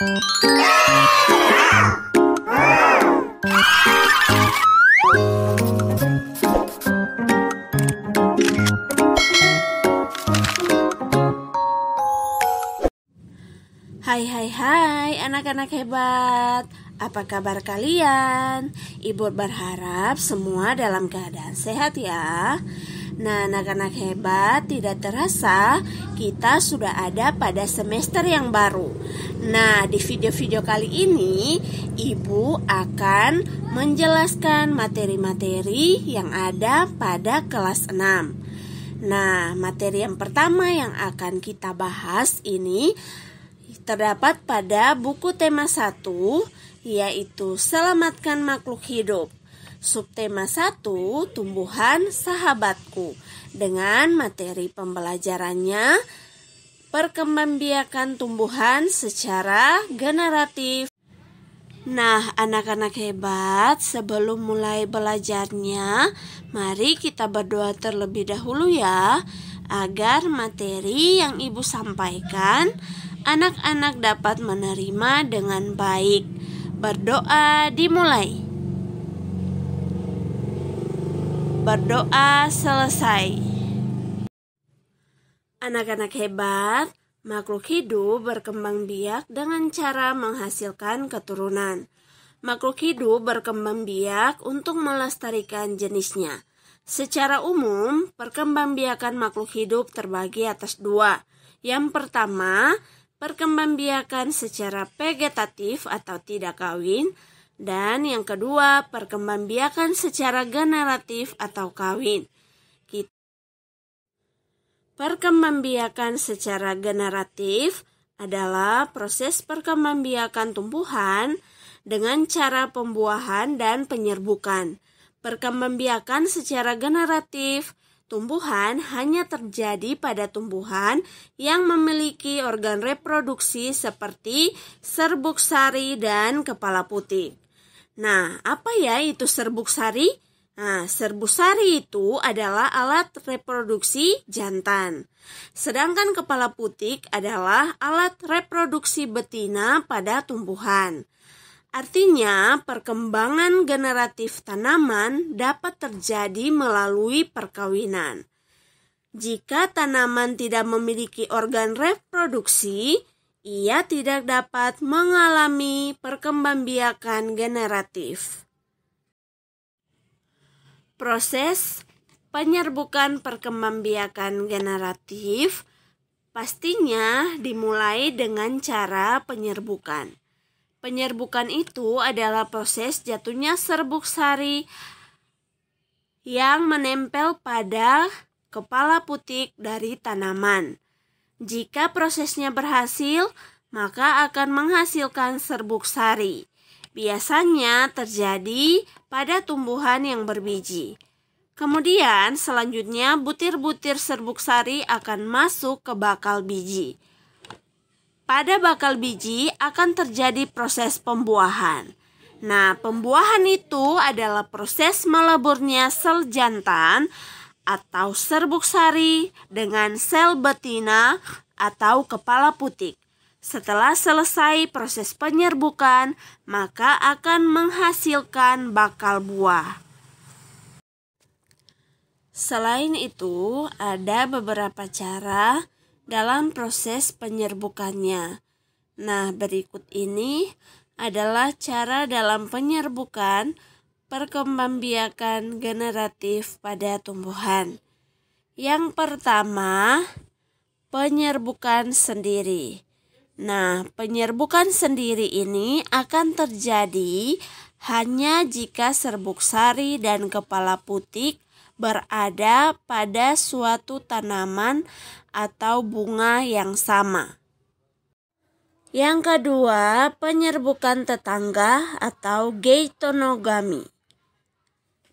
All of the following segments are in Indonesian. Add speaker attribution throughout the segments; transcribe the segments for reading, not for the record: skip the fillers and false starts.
Speaker 1: Hai anak-anak hebat. Apa kabar kalian? Ibu berharap semua dalam keadaan sehat ya. Nah, anak-anak hebat, tidak terasa kita sudah ada pada semester yang baru. Nah, di video-video kali ini Ibu akan menjelaskan materi-materi yang ada pada kelas 6. Nah, materi yang pertama yang akan kita bahas ini terdapat pada buku tema 1, yaitu Selamatkan Makhluk Hidup. Subtema 1, Tumbuhan Sahabatku, dengan materi pembelajarannya perkembangbiakan tumbuhan secara generatif. Nah, anak-anak hebat, sebelum mulai belajarnya, mari kita berdoa terlebih dahulu ya, agar materi yang Ibu sampaikan anak-anak dapat menerima dengan baik. Berdoa dimulai. Berdoa selesai. Anak-anak hebat, makhluk hidup berkembang biak dengan cara menghasilkan keturunan. Makhluk hidup berkembang biak untuk melestarikan jenisnya. Secara umum, perkembangbiakan makhluk hidup terbagi atas dua. Yang pertama, perkembangbiakan secara vegetatif atau tidak kawin, dan yang kedua, perkembangbiakan secara generatif atau kawin. Perkembangbiakan secara generatif adalah proses perkembangbiakan tumbuhan dengan cara pembuahan dan penyerbukan. Perkembangbiakan secara generatif tumbuhan hanya terjadi pada tumbuhan yang memiliki organ reproduksi seperti serbuk sari dan kepala putih. Nah, apa ya itu serbuk sari? Nah, serbuk sari itu adalah alat reproduksi jantan. Sedangkan kepala putih adalah alat reproduksi betina pada tumbuhan. Artinya, perkembangan generatif tanaman dapat terjadi melalui perkawinan. Jika tanaman tidak memiliki organ reproduksi, ia tidak dapat mengalami perkembangbiakan generatif. Proses penyerbukan perkembangbiakan generatif pastinya dimulai dengan cara penyerbukan. Penyerbukan itu adalah proses jatuhnya serbuk sari yang menempel pada kepala putik dari tanaman. Jika prosesnya berhasil, maka akan menghasilkan serbuk sari. Biasanya terjadi pada tumbuhan yang berbiji. Kemudian selanjutnya butir-butir serbuk sari akan masuk ke bakal biji. Pada bakal biji akan terjadi proses pembuahan. Nah, pembuahan itu adalah proses meleburnya sel jantan atau serbuk sari dengan sel betina atau kepala putik. Setelah selesai proses penyerbukan, maka akan menghasilkan bakal buah. Selain itu, ada beberapa cara dalam proses penyerbukannya. Nah, berikut ini adalah cara dalam penyerbukan perkembangbiakan generatif pada tumbuhan. Yang pertama, penyerbukan sendiri. Nah, penyerbukan sendiri ini akan terjadi hanya jika serbuk sari dan kepala putik berada pada suatu tanaman atau bunga yang sama. Yang kedua, penyerbukan tetangga atau geitonogami.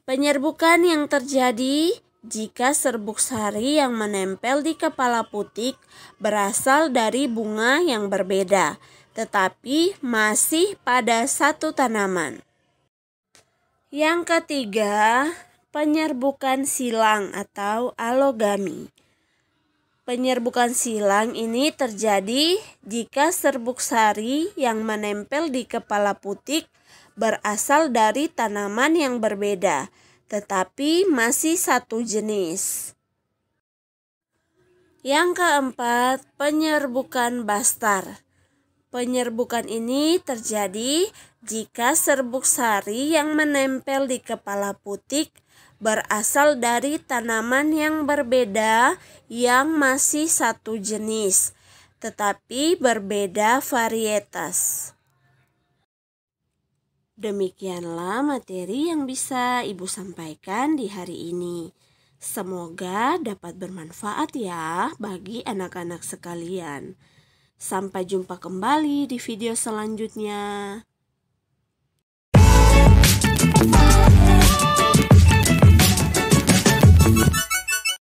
Speaker 1: Penyerbukan yang terjadi jika serbuk sari yang menempel di kepala putik berasal dari bunga yang berbeda, tetapi masih pada satu tanaman. Yang ketiga, penyerbukan silang atau alogami. Penyerbukan silang ini terjadi jika serbuk sari yang menempel di kepala putik berasal dari tanaman yang berbeda, tetapi masih satu jenis. Yang keempat, penyerbukan bastar. Penyerbukan ini terjadi jika serbuk sari yang menempel di kepala putik berasal dari tanaman yang berbeda yang masih satu jenis, tetapi berbeda varietas. Demikianlah materi yang bisa Ibu sampaikan di hari ini. Semoga dapat bermanfaat ya bagi anak-anak sekalian. Sampai jumpa kembali di video selanjutnya.